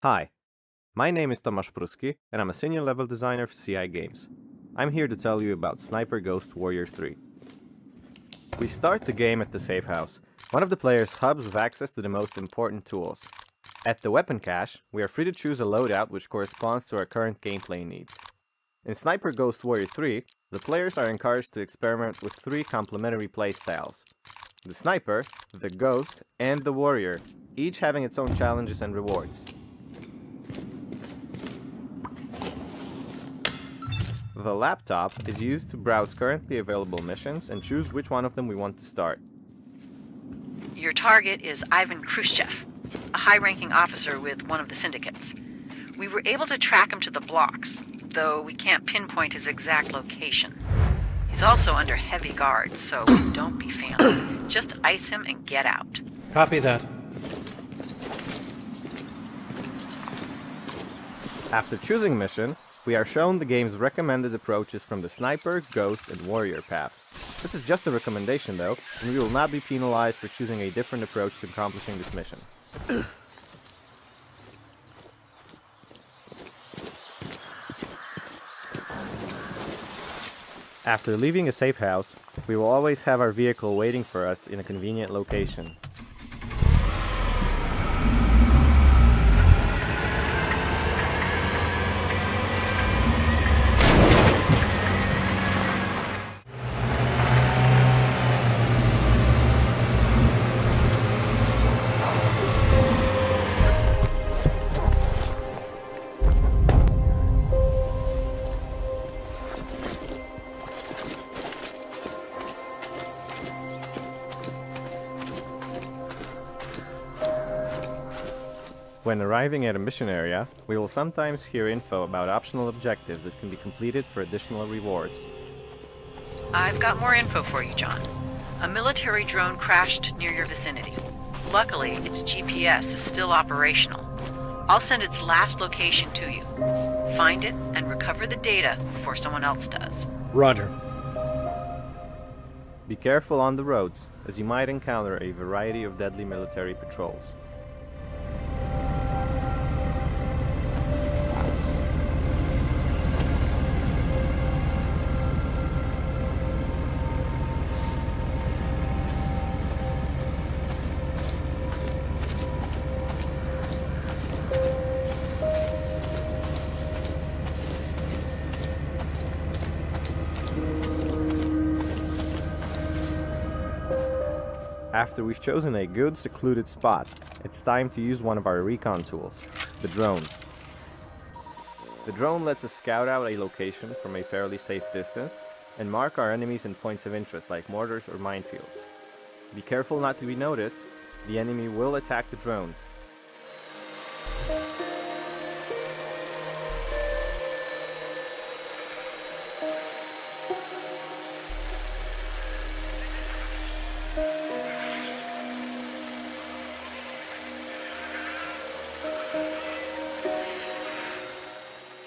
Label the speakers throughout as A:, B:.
A: Hi, my name is Tomasz Pruski, and I'm a senior level designer for CI Games. I'm here to tell you about Sniper Ghost Warrior 3. We start the game at the safe house, one of the player's hubs with access to the most important tools. At the weapon cache, we are free to choose a loadout which corresponds to our current gameplay needs. In Sniper Ghost Warrior 3, the players are encouraged to experiment with three complementary playstyles: the Sniper, the Ghost, and the Warrior, each having its own challenges and rewards. The laptop is used to browse currently available missions and choose which one of them we want to start.
B: Your target is Ivan Khrushchev, a high-ranking officer with one of the syndicates. We were able to track him to the blocks, though we can't pinpoint his exact location. He's also under heavy guard, so don't be fancy. Just ice him and get out.
C: Copy that.
A: After choosing mission, we are shown the game's recommended approaches from the Sniper, Ghost, and Warrior paths. This is just a recommendation though, and we will not be penalized for choosing a different approach to accomplishing this mission. After leaving a safe house, we will always have our vehicle waiting for us in a convenient location. When arriving at a mission area, we will sometimes hear info about optional objectives that can be completed for additional rewards.
B: I've got more info for you, John. A military drone crashed near your vicinity. Luckily, its GPS is still operational. I'll send its last location to you. Find it and recover the data before someone else does.
C: Roger.
A: Be careful on the roads, as you might encounter a variety of deadly military patrols. After we've chosen a good secluded spot, it's time to use one of our recon tools, the drone. The drone lets us scout out a location from a fairly safe distance and mark our enemies and points of interest like mortars or minefields. Be careful not to be noticed, the enemy will attack the drone.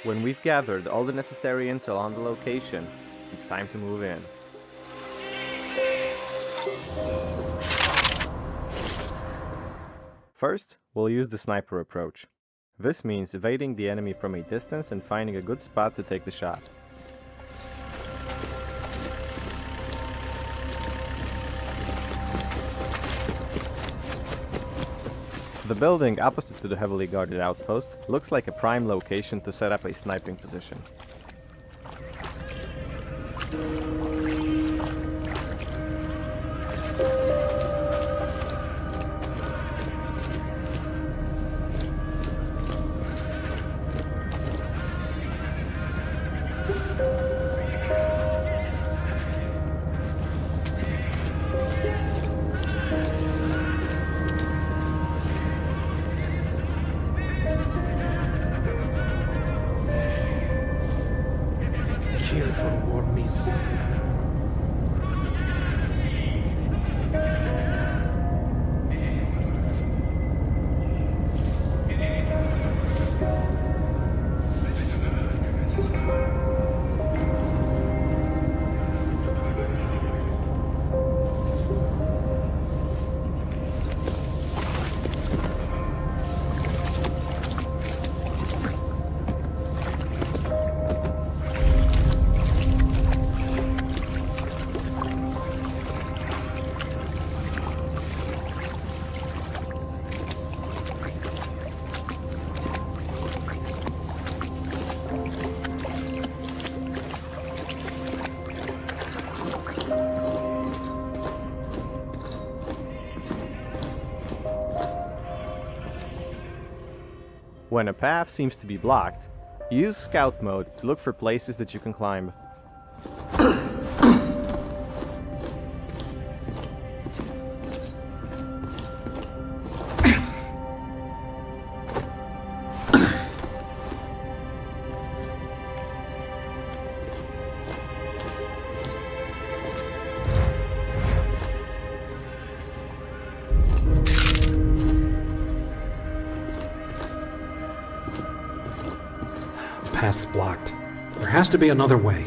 A: When we've gathered all the necessary intel on the location, it's time to move in. First, we'll use the sniper approach. This means evading the enemy from a distance and finding a good spot to take the shot. The building opposite to the heavily guarded outpost looks like a prime location to set up a sniping position. When a path seems to be blocked, use scout mode to look for places that you can climb.
C: Path's blocked. There has to be another way.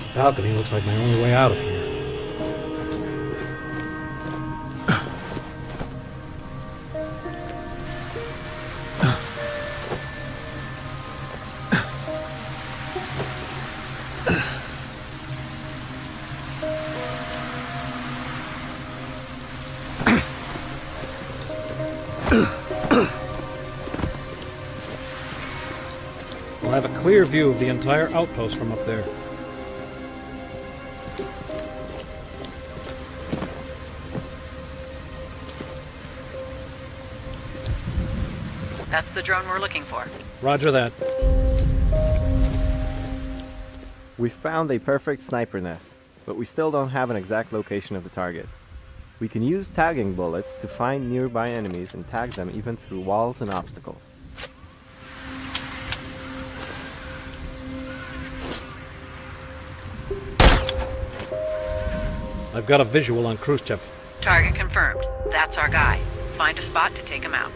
C: The balcony looks like my only way out of here. We'll have a clear view of the entire outpost from up there.
B: That's the drone we're looking for.
C: Roger that.
A: We found a perfect sniper nest, but we still don't have an exact location of the target. We can use tagging bullets to find nearby enemies and tag them even through walls and obstacles.
C: I've got a visual on Khrushchev.
B: Target confirmed. That's our guy. Find a spot to take him out.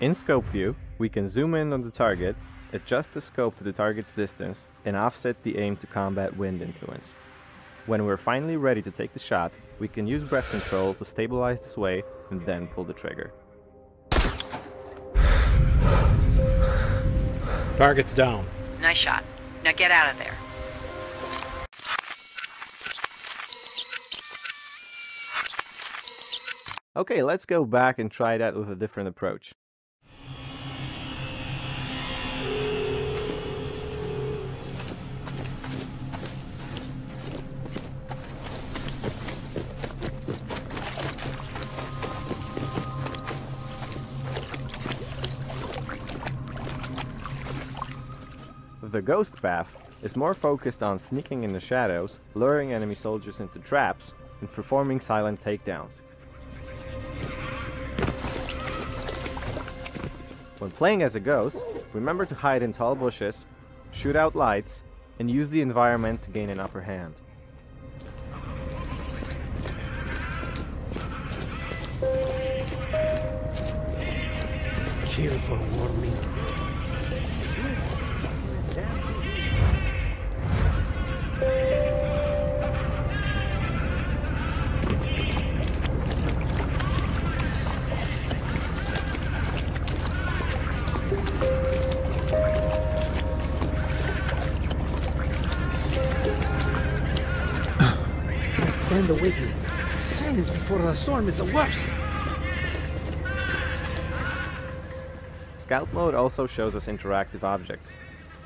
A: In scope view, we can zoom in on the target, adjust the scope to the target's distance, and offset the aim to combat wind influence. When we're finally ready to take the shot, we can use breath control to stabilize the sway and then pull the trigger.
C: Target's down.
B: Nice shot. Now get out of there.
A: Okay, let's go back and try that with a different approach. The ghost path is more focused on sneaking in the shadows, luring enemy soldiers into traps, and performing silent takedowns. When playing as a ghost, remember to hide in tall bushes, shoot out lights, and use the environment to gain an upper hand.
C: Kill for warming.
D: Stand away from me. Silence before the storm is the worst.
A: Scout mode also shows us interactive objects.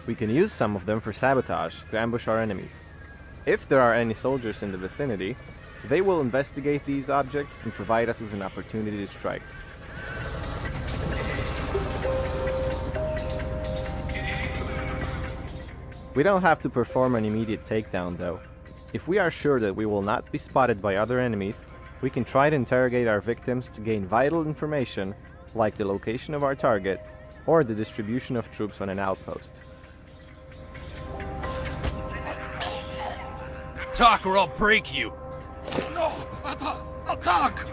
A: We can use some of them for sabotage to ambush our enemies. If there are any soldiers in the vicinity, they will investigate these objects and provide us with an opportunity to strike. We don't have to perform an immediate takedown though. If we are sure that we will not be spotted by other enemies, we can try to interrogate our victims to gain vital information like the location of our target or the distribution of troops on an outpost.
E: Talk or I'll break you! No! I'll talk!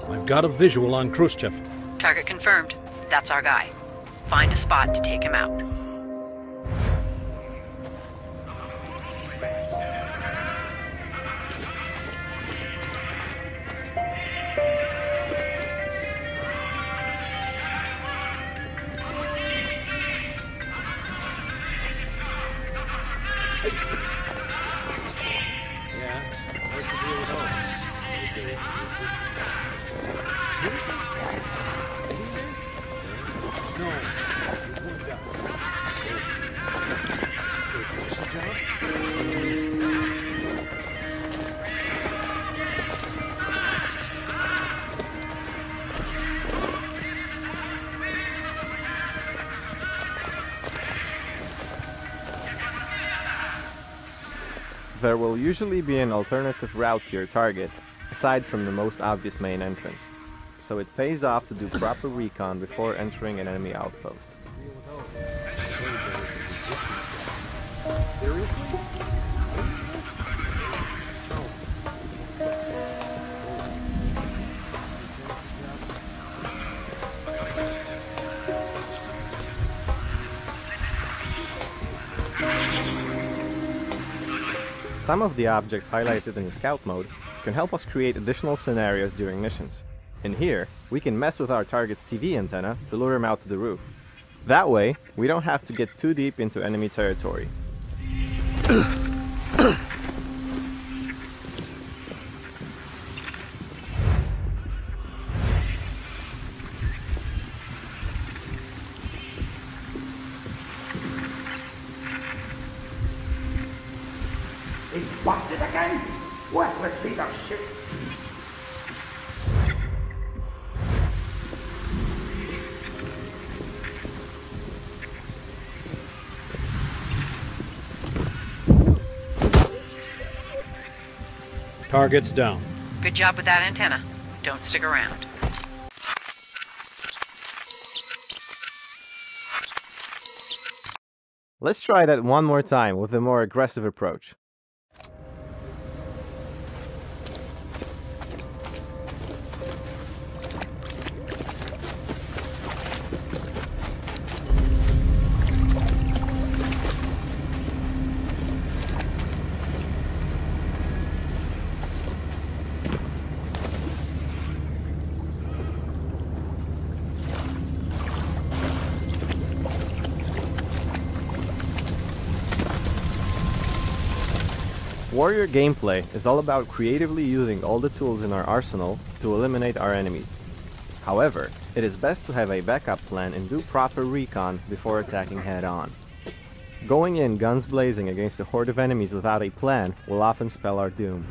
C: I've got a visual on Khrushchev.
B: Target confirmed. That's our guy. Find a spot to take him out.
C: Yeah, what's the deal with those?
A: There will usually be an alternative route to your target, aside from the most obvious main entrance, so it pays off to do proper recon before entering an enemy outpost. Some of the objects highlighted in the scout mode can help us create additional scenarios during missions. In here, we can mess with our target's TV antenna to lure him out to the roof. That way, we don't have to get too deep into enemy territory.
F: It's busted again? Worthless piece of shit.
C: Target's down.
B: Good job with that antenna. Don't stick around.
A: Let's try that one more time with a more aggressive approach. Warrior gameplay is all about creatively using all the tools in our arsenal to eliminate our enemies. However, it is best to have a backup plan and do proper recon before attacking head-on. Going in guns blazing against a horde of enemies without a plan will often spell our doom.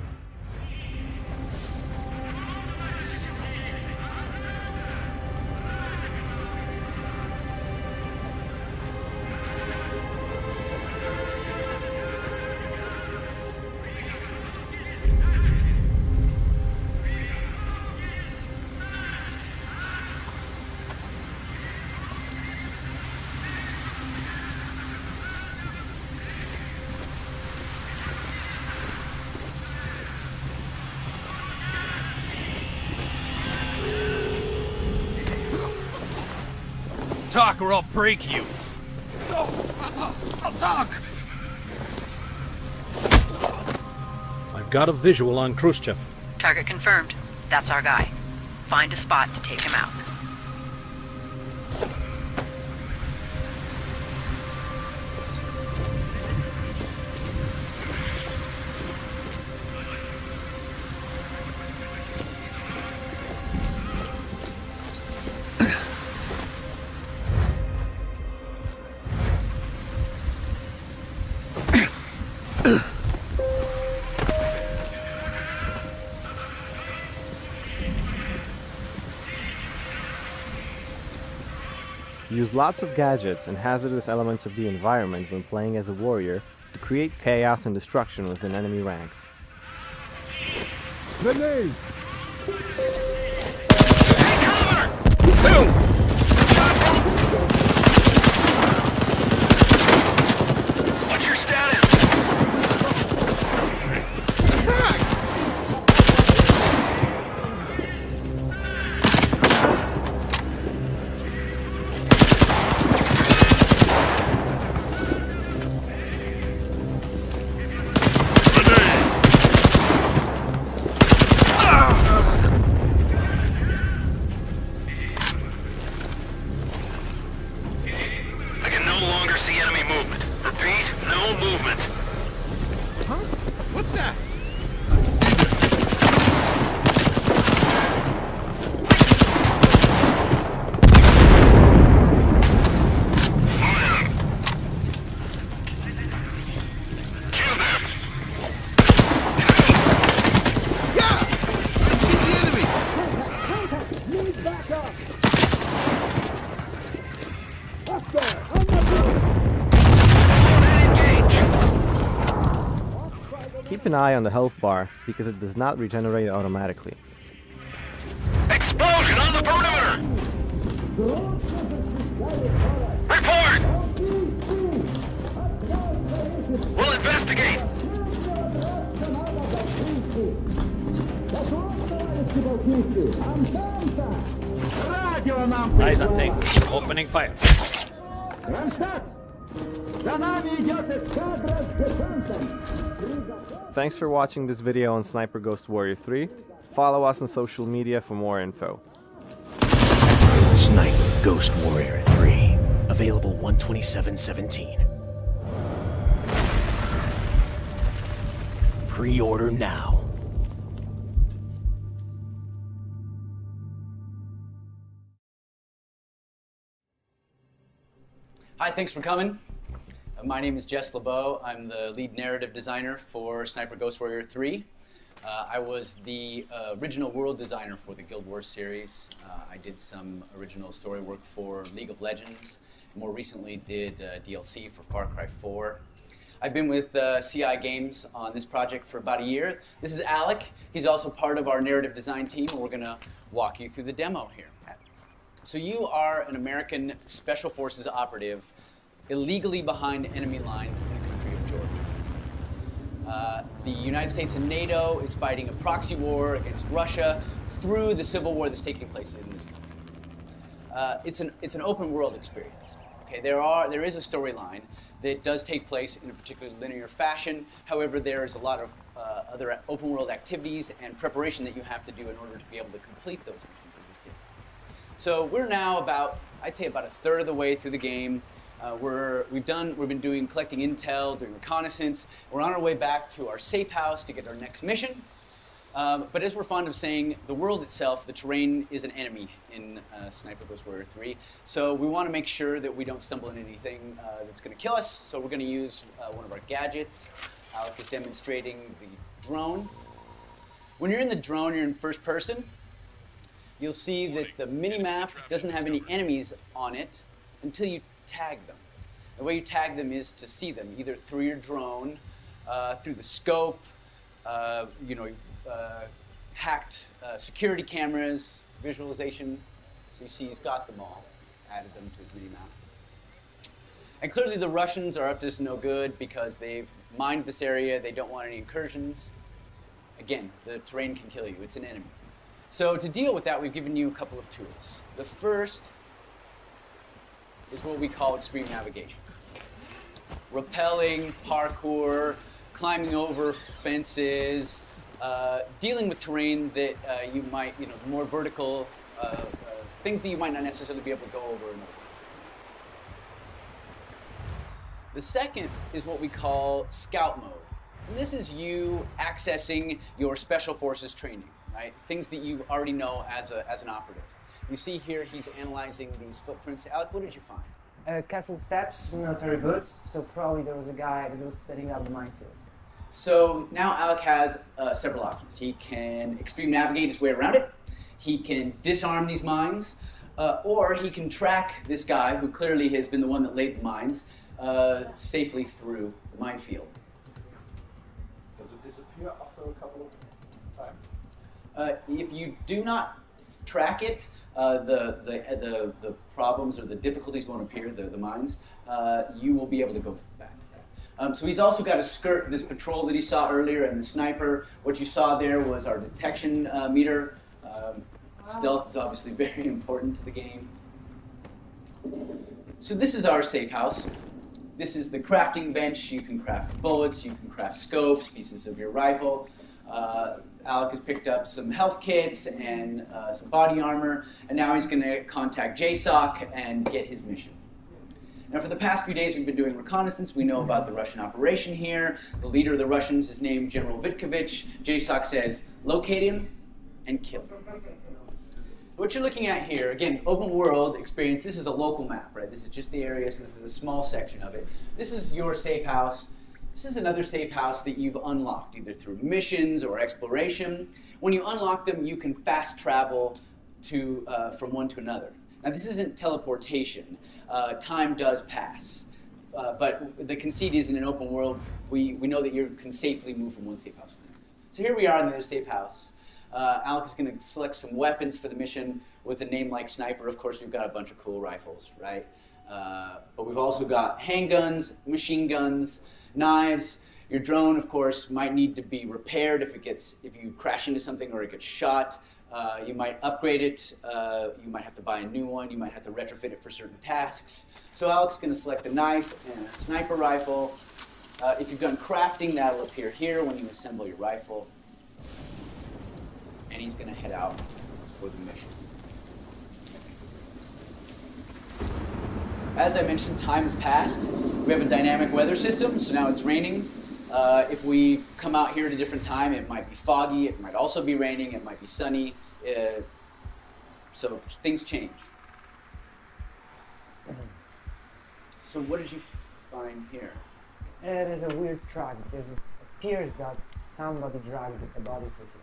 E: Talk or I'll break you. I'll talk.
C: I've got a visual on Khrushchev.
B: Target confirmed. That's our guy. Find a spot to take him out.
A: Use lots of gadgets and hazardous elements of the environment when playing as a warrior to create chaos and destruction within enemy ranks.
F: Grenade!
E: What's your status? I can no longer see enemy movement. Repeat, no movement.
F: Huh? What's that?
A: Keep an eye on the health bar because it does not regenerate automatically.
E: Explosion on the perimeter! Report! We'll investigate!
G: Eyes on thing. Opening fire.
A: Thanks for watching this video on Sniper Ghost Warrior 3. Follow us on social media for more info.
H: Sniper Ghost Warrior 3. Available 127.17. Pre-order now.
I: Hi, thanks for coming. My name is Jess LeBeau. I'm the lead narrative designer for Sniper Ghost Warrior 3. I was the original world designer for the Guild Wars series. I did some original story work for League of Legends. More recently did DLC for Far Cry 4. I've been with CI Games on this project for about a year. This is Alec. He's also part of our narrative design team, and we're going to walk you through the demo here. So you are an American Special Forces operative illegally behind enemy lines in the country of Georgia. The United States and NATO is fighting a proxy war against Russia through the civil war that's taking place in this country. It's an open world experience. Okay, there is a storyline that does take place in a particularly linear fashion. However, there is a lot of other open world activities and preparation that you have to do in order to be able to complete those missions, as you see. So we're now I'd say about a third of the way through the game. We've been collecting intel, doing reconnaissance. We're on our way back to our safe house to get our next mission. But as we're fond of saying, the world itself, the terrain, is an enemy in Sniper Ghost Warrior 3. So we want to make sure that we don't stumble into anything that's going to kill us. So we're going to use one of our gadgets. Alec is demonstrating the drone. When you're in the drone, you're in first person. You'll see that the mini-map doesn't have any enemies on it until you tag them. The way you tag them is to see them, either through your drone, through the scope, hacked security cameras, visualization. So you see he's got them all, added them to his mini-map. And clearly the Russians are up to this no good because they've mined this area, they don't want any incursions. Again, the terrain can kill you, it's an enemy. So to deal with that, we've given you a couple of tools. The first is what we call extreme navigation. Rappelling, parkour, climbing over fences, dealing with terrain that you might, more vertical, things that you might not necessarily be able to go over in other ways. The second is what we call scout mode. And this is you accessing your special forces training. Right? Things that you already know as an operative. You see here he's analyzing these footprints. Alec, what did you find?
J: Careful steps, military boots, so probably there was a guy that was setting up the minefield.
I: So now Alec has several options. He can extreme navigate his way around it, he can disarm these mines, or he can track this guy, who clearly has been the one that laid the mines, safely through the minefield.
E: Does it disappear after a couple of times?
I: If you do not track it, the problems or the difficulties won't appear, the mines. You will be able to go back to that. So he's also got to skirt this patrol that he saw earlier and the sniper. What you saw there was our detection meter. Stealth is obviously very important to the game. So this is our safe house. This is the crafting bench. You can craft bullets, you can craft scopes, pieces of your rifle. Alec has picked up some health kits and some body armor, and now he's going to contact JSOC and get his mission. Now, for the past few days, we've been doing reconnaissance. We know about the Russian operation here. The leader of the Russians is named General Vitkovich. JSOC says, locate him and kill him. What you're looking at here, again, open world experience. This is a local map, right? This is just the area, so this is a small section of it. This is your safe house. This is another safe house that you've unlocked, either through missions or exploration. When you unlock them, you can fast travel from one to another. Now, this isn't teleportation. Time does pass. but the conceit is in an open world, we know that you can safely move from one safe house to the next. So here we are in the other safe house. Alec is going to select some weapons for the mission with a name like Sniper. Of course, we've got a bunch of cool rifles, right? But we've also got handguns, machine guns, knives. Your drone, of course, might need to be repaired if you crash into something or it gets shot. You might upgrade it. You might have to buy a new one. You might have to retrofit it for certain tasks. So Alec's going to select a knife and a sniper rifle. If you've done crafting, that'll appear here when you assemble your rifle. And he's going to head out for the mission. As I mentioned, time has passed. We have a dynamic weather system, so now it's raining. If we come out here at a different time, it might be foggy, it might also be raining, it might be sunny. So things change. So what did you find here?
J: It is a weird track because it appears that somebody dragged a body through here.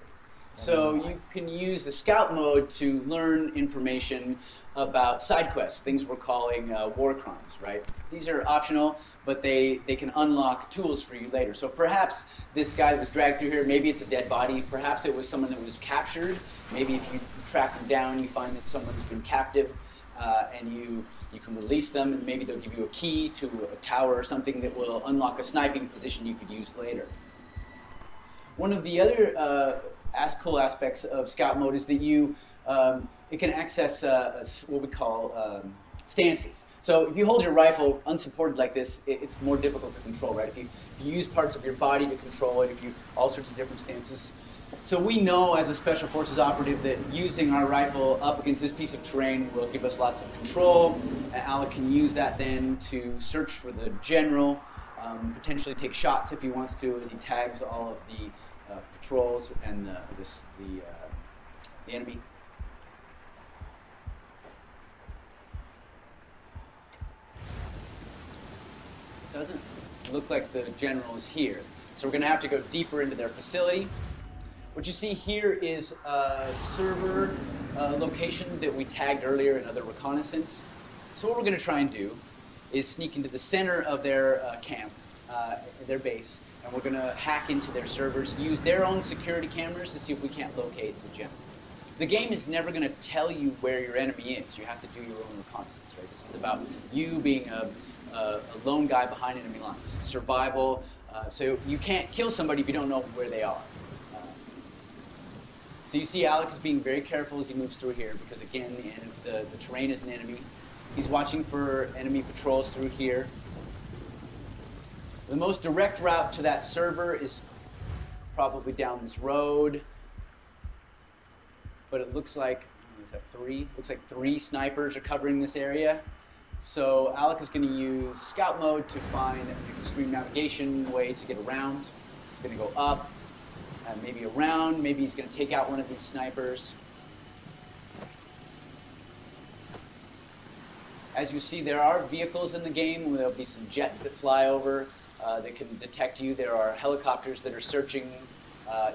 I: So you can use the scout mode to learn information about side quests, things we're calling war crimes, right? These are optional, but they can unlock tools for you later. So perhaps this guy that was dragged through here, maybe it's a dead body, perhaps it was someone that was captured. Maybe if you track them down, you find that someone's been captive, and you can release them, and maybe they'll give you a key to a tower or something that will unlock a sniping position you could use later. One of the other cool aspects of scout mode is that it can access what we call stances. So if you hold your rifle unsupported like this, it's more difficult to control, right? If you use parts of your body to control it, if you all sorts of different stances. So we know as a Special Forces operative that using our rifle up against this piece of terrain will give us lots of control. And Alec can use that then to search for the general, potentially take shots if he wants to as he tags all of the patrols and the enemy. Doesn't look like the general is here. So we're going to have to go deeper into their facility. What you see here is a server location that we tagged earlier in other reconnaissance. So what we're going to try and do is sneak into the center of their camp, their base, and we're going to hack into their servers, use their own security cameras to see if we can't locate the general. The game is never going to tell you where your enemy is. You have to do your own reconnaissance, right? This is about you being a lone guy behind enemy lines. Survival. So you can't kill somebody if you don't know where they are. So you see Alec is being very careful as he moves through here because, again, the terrain is an enemy. He's watching for enemy patrols through here. The most direct route to that server is probably down this road. But it looks like, is that 3? Looks like 3 snipers are covering this area. So Alec is going to use scout mode to find an extreme navigation way to get around. He's going to go up, maybe around, maybe he's going to take out one of these snipers. As you see, there are vehicles in the game. There'll be some jets that fly over that can detect you. There are helicopters that are searching.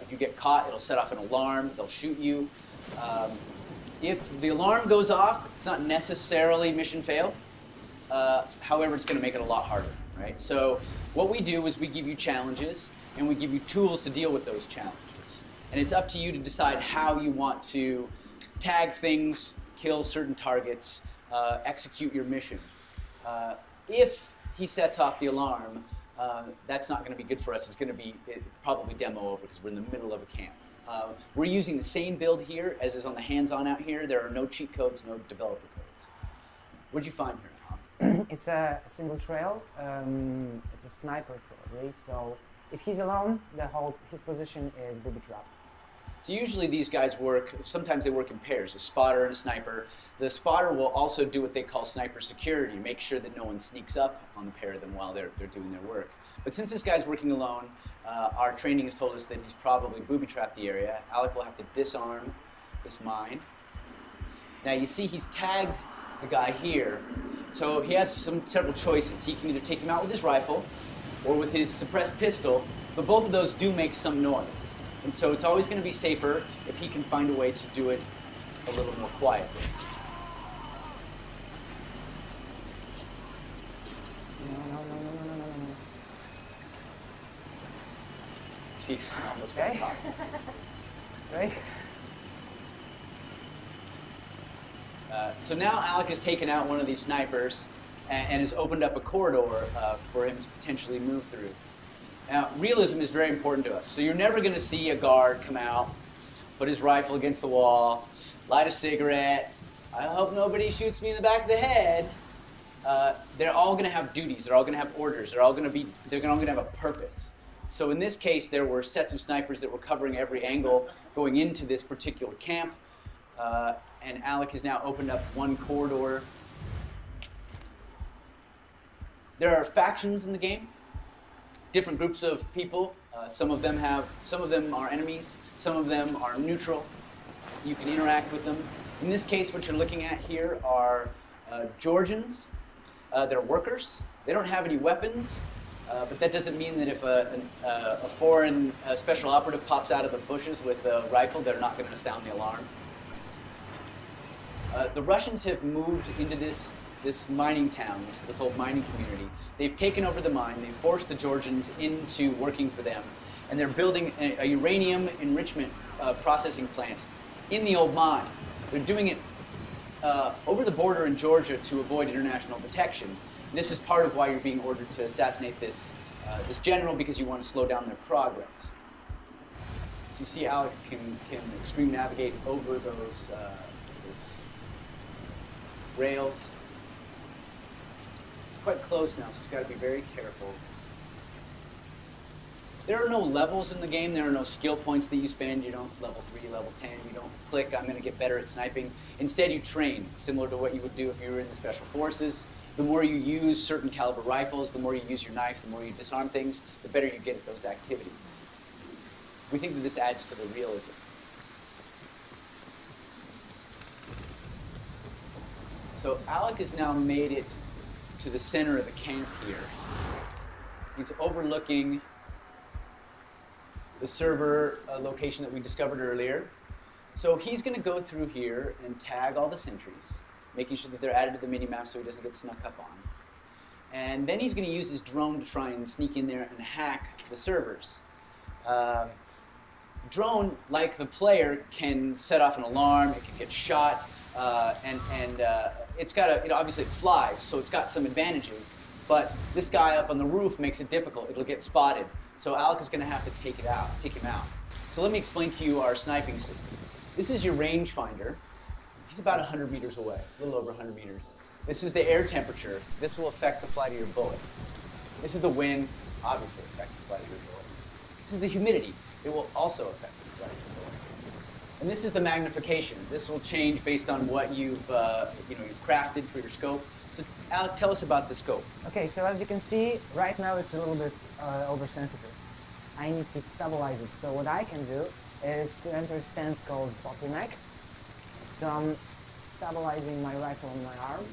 I: If you get caught, it'll set off an alarm. They'll shoot you. If the alarm goes off, it's not necessarily mission fail. However, it's going to make it a lot harder, right? So what we do is we give you challenges, and we give you tools to deal with those challenges. And it's up to you to decide how you want to tag things, kill certain targets, execute your mission. If he sets off the alarm, that's not going to be good for us. It's going to be probably demo over because we're in the middle of a camp. We're using the same build here as is on the hands-on out here. There are no cheat codes, no developer codes. What did you find here?
J: It's a single trail. It's a sniper probably. So if he's alone, his position is booby-trapped.
I: So usually these guys work, sometimes they work in pairs, a spotter and a sniper. The spotter will also do what they call sniper security, make sure that no one sneaks up on the pair of them while they're doing their work. But since this guy's working alone, our training has told us that he's probably booby-trapped the area. Alec will have to disarm this mine. Now you see he's tagged the guy here, so he has several choices. He can either take him out with his rifle or with his suppressed pistol, but both of those do make some noise. And so it's always going to be safer if he can find a way to do it a little more quietly.
J: No.
I: see, I almost got caught.
J: Right?
I: So now Alec has taken out one of these snipers and has opened up a corridor for him to potentially move through. Now, realism is very important to us. So you're never going to see a guard come out, put his rifle against the wall, light a cigarette. I hope nobody shoots me in the back of the head. They're all going to have duties. They're all going to have orders. They're all going to have a purpose. So in this case, there were sets of snipers that were covering every angle going into this particular camp. And Alec has now opened up one corridor. There are factions in the game, different groups of people. Some of them are enemies. Some of them are neutral. You can interact with them. In this case, what you're looking at here are Georgians. They're workers. They don't have any weapons, but that doesn't mean that if a foreign special operative pops out of the bushes with a rifle, they're not going to sound the alarm. The Russians have moved into this mining town, this old mining community. They've taken over the mine. They've forced the Georgians into working for them. And they're building a uranium enrichment processing plant in the old mine. They're doing it over the border in Georgia to avoid international detection. And this is part of why you're being ordered to assassinate this general, because you want to slow down their progress. So you see how it can extreme navigate over those rails. It's quite close now, so you've got to be very careful. There are no levels in the game. There are no skill points that you spend. You don't level 3, level 10. You don't click, I'm going to get better at sniping. Instead, you train, similar to what you would do if you were in the Special Forces. The more you use certain caliber rifles, the more you use your knife, the more you disarm things, the better you get at those activities. We think that this adds to the realism. So Alec has now made it to the center of the camp here. He's overlooking the server location that we discovered earlier. So he's going to go through here and tag all the sentries, making sure that they're added to the minimap so he doesn't get snuck up on. And then he's going to use his drone to try and sneak in there and hack the servers. Drone, like the player, can set off an alarm, it can get shot, and it's got obviously it flies, so it's got some advantages, but this guy up on the roof makes it difficult. It'll get spotted. So Alec is going to have to take him out. So let me explain to you our sniping system. This is your rangefinder. He's about 100 meters away, a little over 100 meters. This is the air temperature. This will affect the flight of your bullet. This is the wind, obviously affect the flight of your bullet. This is the humidity. It will also affect the flight of your bullet. And this is the magnification. This will change based on what you've crafted for your scope. So Alec, tell us about the scope.
J: Okay, so as you can see, right now it's a little bit oversensitive. I need to stabilize it. So what I can do is to enter a stance called bottleneck. So I'm stabilizing my rifle on my arm,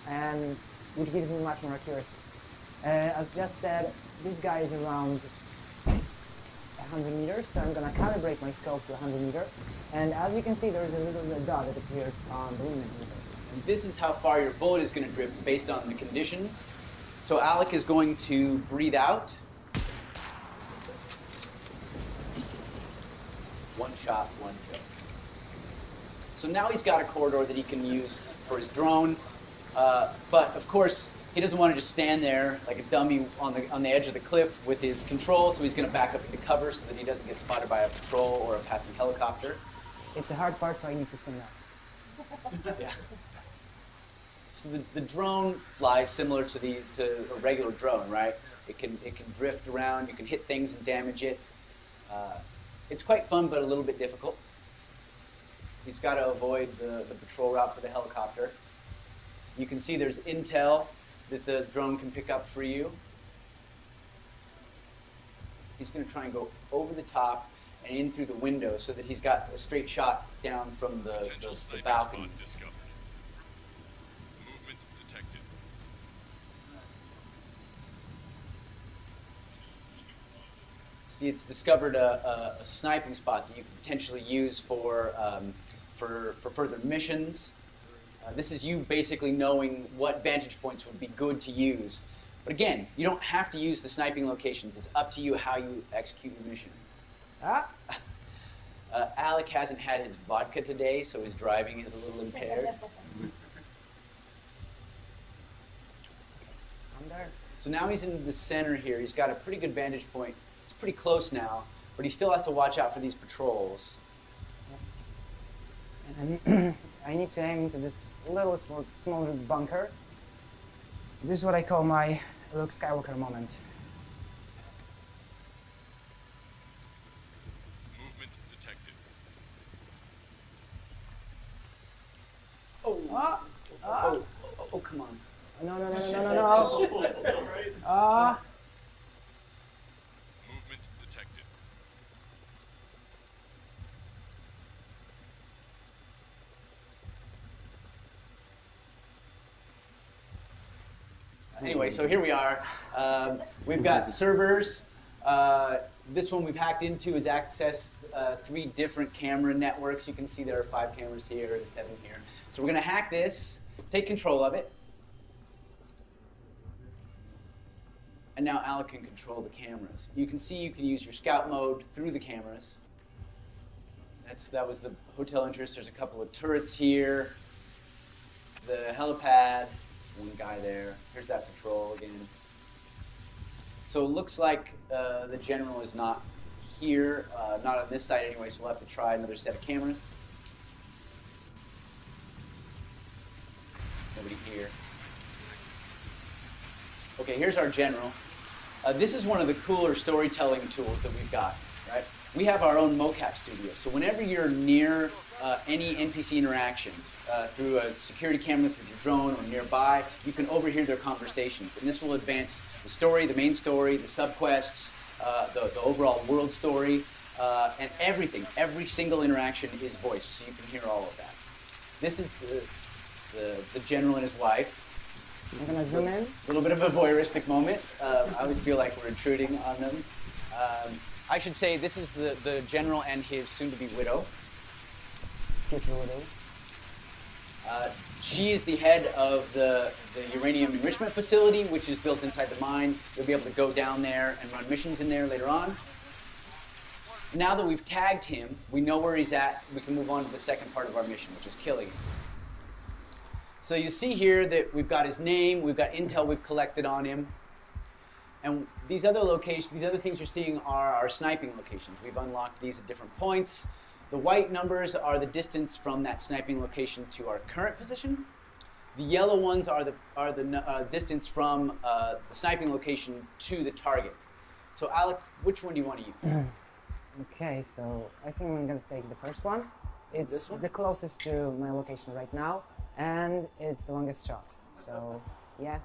J: and which gives me much more accuracy. As just said, this guy is around 100 meters, so I'm going to calibrate my scope to 100 meters. And as you can see, there's a little red dot that appears on the limit meter.
I: And this is how far your bullet is going to drift based on the conditions. So Alec is going to breathe out. One shot, one kill. So now he's got a corridor that he can use for his drone. But of course, he doesn't want to just stand there like a dummy on the edge of the cliff with his control, so he's going to back up into cover so that he doesn't get spotted by a patrol or a passing helicopter.
J: It's a hard part, so I need to stand up.
I: Yeah. So the drone flies similar to a regular drone, right? It can drift around. You can hit things and damage it. It's quite fun, but a little bit difficult. He's got to avoid the patrol route for the helicopter. You can see there's intel that the drone can pick up for you. He's going to try and go over the top and in through the window so that he's got a straight shot down from the balcony.
E: Movement detected.
I: See, it's discovered a sniping spot that you can potentially use for further missions. This is you basically knowing what vantage points would be good to use. But again, you don't have to use the sniping locations. It's up to you how you execute your mission.
J: Ah!
I: Alec hasn't had his vodka today, so his driving is a little impaired.
J: I'm there.
I: So now he's in the center here. He's got a pretty good vantage point. He's pretty close now, but he still has to watch out for these patrols.
J: And I need to aim into this little small bunker. This is what I call my Luke Skywalker moment.
E: Movement detected.
I: Oh, come on.
J: No, no, no, no, no, no, no.
E: That's all right. Movement detected.
I: Anyway, so here we are. We've got servers. This one we've hacked into is access 3 different camera networks. You can see there are 5 cameras here and 7 here. So we're going to hack this, take control of it. And now Alec can control the cameras. You can see you can use your scout mode through the cameras. That was the hotel entrance. There's a couple of turrets here. The helipad. One guy there. Here's that patrol again. So it looks like the general is not here, not on this side anyway, so we'll have to try another set of cameras. Nobody here. Okay, here's our general. This is one of the cooler storytelling tools that we've got, right? We have our own mocap studio, so whenever you're near any NPC interaction, through a security camera, through your drone, or nearby, you can overhear their conversations. And this will advance the story, the main story, the subquests, the overall world story, and everything. Every single interaction is voiced, so you can hear all of that. This is the general and his wife.
J: I'm gonna zoom in.
I: A little bit of a voyeuristic moment. I always feel like we're intruding on them. I should say this is the general and his soon-to-be widow.
J: Future widow.
I: She is the head of the uranium enrichment facility, which is built inside the mine. You'll be able to go down there and run missions in there later on. Now that we've tagged him, we know where he's at, we can move on to the second part of our mission, which is killing him. So you see here that we've got his name, we've got intel we've collected on him. And these other locations, these other things you're seeing are our sniping locations. We've unlocked these at different points. The white numbers are the distance from that sniping location to our current position. The yellow ones are the distance from the sniping location to the target. So Alec, which one do you want to use?
J: Okay, so I think I'm gonna take the first one. It's
I: This one?
J: the closest to my location right now, and it's the longest shot. So, yeah.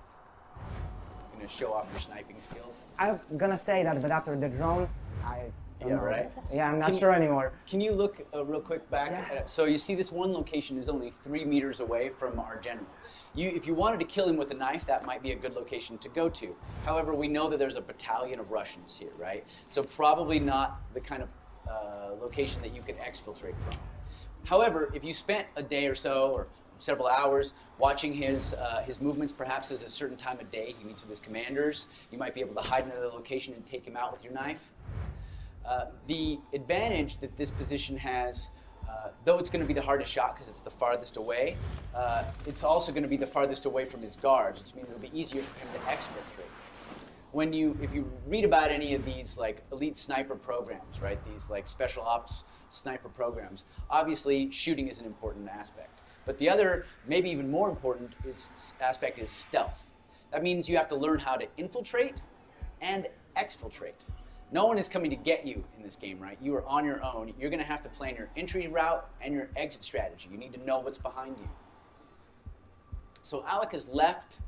I: You're gonna show off your sniping skills.
J: I'm gonna say that, but after the drone, I don't know.
I: Right?
J: Yeah, I'm not sure anymore.
I: Can you look real quick back?
J: Yeah.
I: So you see this one location is only 3 meters away from our general. If you wanted to kill him with a knife, that might be a good location to go to. However, we know that there's a battalion of Russians here, right? So probably not the kind of location that you can exfiltrate from. However, if you spent a day or so, or several hours, watching his movements, perhaps there's a certain time of day he meets with his commanders, you might be able to hide in another location and take him out with your knife. The advantage that this position has, though it's going to be the hardest shot because it's the farthest away, it's also going to be the farthest away from his guards, which means it'll be easier for him to exfiltrate. If you read about any of these like elite sniper programs, right? These like special ops sniper programs, obviously shooting is an important aspect. But the other, maybe even more important, aspect is stealth. That means you have to learn how to infiltrate and exfiltrate. No one is coming to get you in this game, right? You are on your own. You're going to have to plan your entry route and your exit strategy. You need to know what's behind you. So Alec has left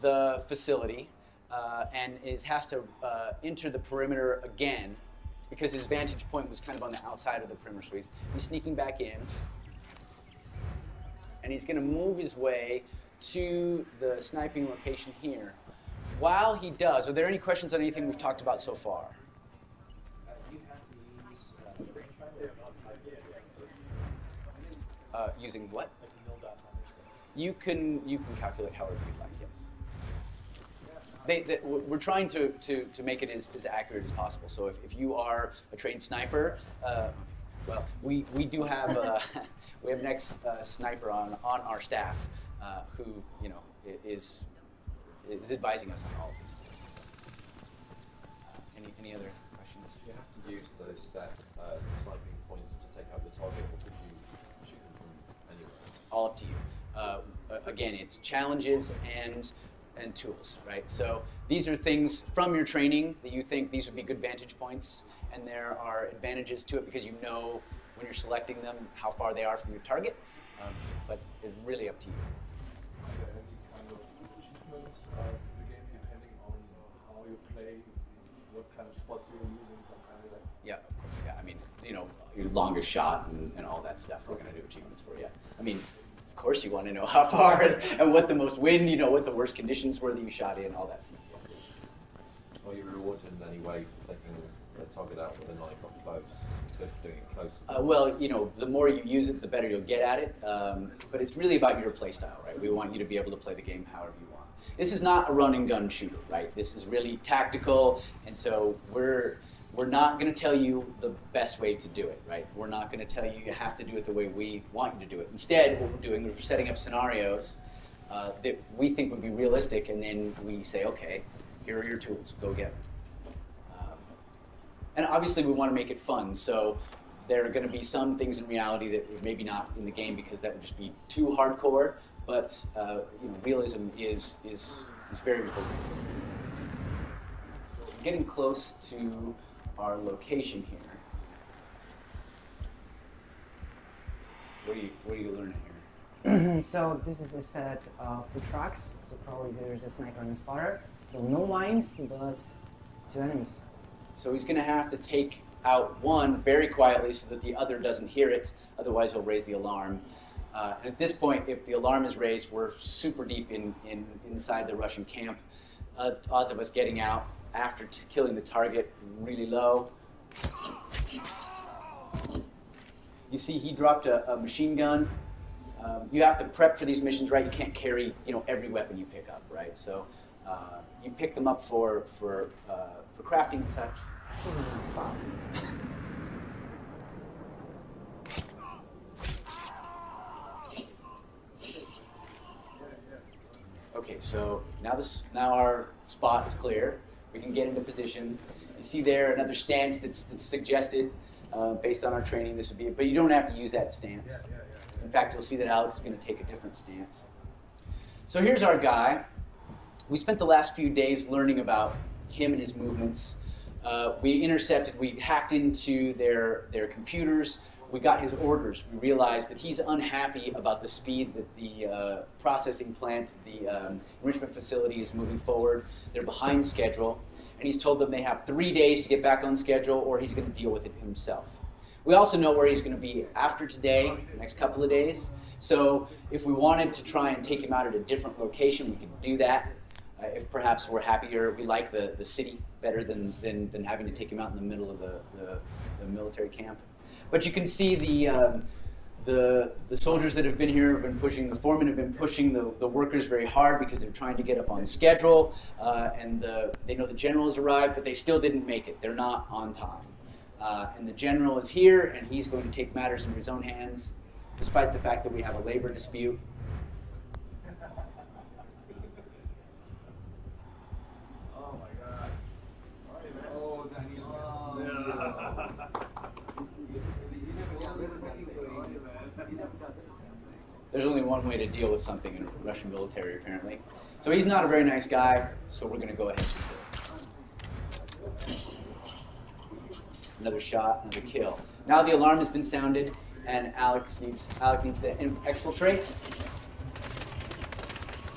I: the facility and has to enter the perimeter again because his vantage point was kind of on the outside of the perimeter. So he's sneaking back in. And he's going to move his way to the sniping location here. While he does, are there any questions on anything we've talked about so far? Using what? You can calculate however you like, yes. we're trying to make it as accurate as possible. So if you are a trained sniper, well, we do have we have an ex-sniper on our staff who is advising us on all of these things. Any other questions?
K: Do you have to use those set sniping points to take out the target, or could you shoot them from anywhere?
I: It's all up to you. Again, it's challenges and tools, right? So these are things from your training that you think these would be good vantage points, and there are advantages to it because you know when you're selecting them how far they are from your target, but it's really up to you.
K: Are there any kind of achievements in the game depending on how you play, what kind of spots you're using, some kind of like?
I: Yeah, of course, yeah. I mean, your longest shot and all that stuff, we're going to do achievements for you. I mean, of course you want to know how far and what the most wind, what the worst conditions were that you shot in, all that stuff.
K: Are you rewarded in any way for taking a target out with a knife up close, so doing it close?
I: Well, the more you use it, the better you'll get at it. But it's really about your play style, right? We want you to be able to play the game however you want. This is not a run and gun shooter, right? This is really tactical, and so we're not going to tell you the best way to do it, right? We're not going to tell you have to do it the way we want you to do it. Instead, what we're doing is we're setting up scenarios that we think would be realistic, and then we say, okay, here are your tools, go get them. And obviously we want to make it fun, so there are going to be some things in reality that maybe not in the game because that would just be too hardcore, but realism is very important. So we're getting close to our location here. What are you learning here?
J: So this is a set of 2 tracks, so probably there's a sniper and a spotter. So no lines, but 2 enemies.
I: So he's going to have to take out one very quietly so that the other doesn't hear it, otherwise he'll raise the alarm. And at this point, if the alarm is raised, we're super deep inside the Russian camp. Odds of us getting out after killing the target really low. You see he dropped a machine gun. You have to prep for these missions, right? You can't carry every weapon you pick up, right? So you pick them up for crafting and such.
J: Spot.
I: Okay, so now our spot is clear. We can get into position. You see there another stance that's suggested based on our training. This would be, but you don't have to use that stance. In fact, you'll see that Alex is going to take a different stance. So here's our guy. We spent the last few days learning about him and his movements. We hacked into their computers. We got his orders. We realized that he's unhappy about the speed that the processing plant, the enrichment facility is moving forward. They're behind schedule. And he's told them they have 3 days to get back on schedule or he's going to deal with it himself. We also know where he's going to be after today, the next couple of days. So if we wanted to try and take him out at a different location, we could do that. If perhaps we're happier, we like the city better than having to take him out in the middle of the military camp. But you can see the soldiers that have been here have been pushing, the foremen have been pushing the workers very hard because they're trying to get up on schedule, and they know the general has arrived, but they still didn't make it. They're not on time. And the general is here, and he's going to take matters into his own hands, despite the fact that we have a labor dispute. There's only one way to deal with something in Russian military, apparently. So he's not a very nice guy, so we're going to go ahead and kill him. Another shot, another kill. Now the alarm has been sounded, and Alec needs to exfiltrate.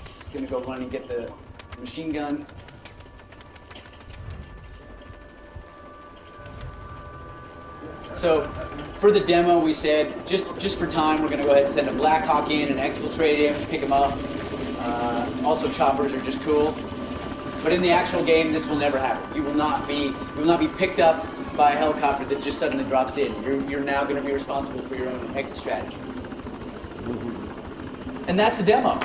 I: He's going to go run and get the machine gun. So for the demo, we said, just for time, we're going to go ahead and send a Black Hawk in and exfiltrate him, pick him up. Also, choppers are just cool. But in the actual game, this will never happen. You will not be picked up by a helicopter that just suddenly drops in. You're now going to be responsible for your own exit strategy. And that's the demo.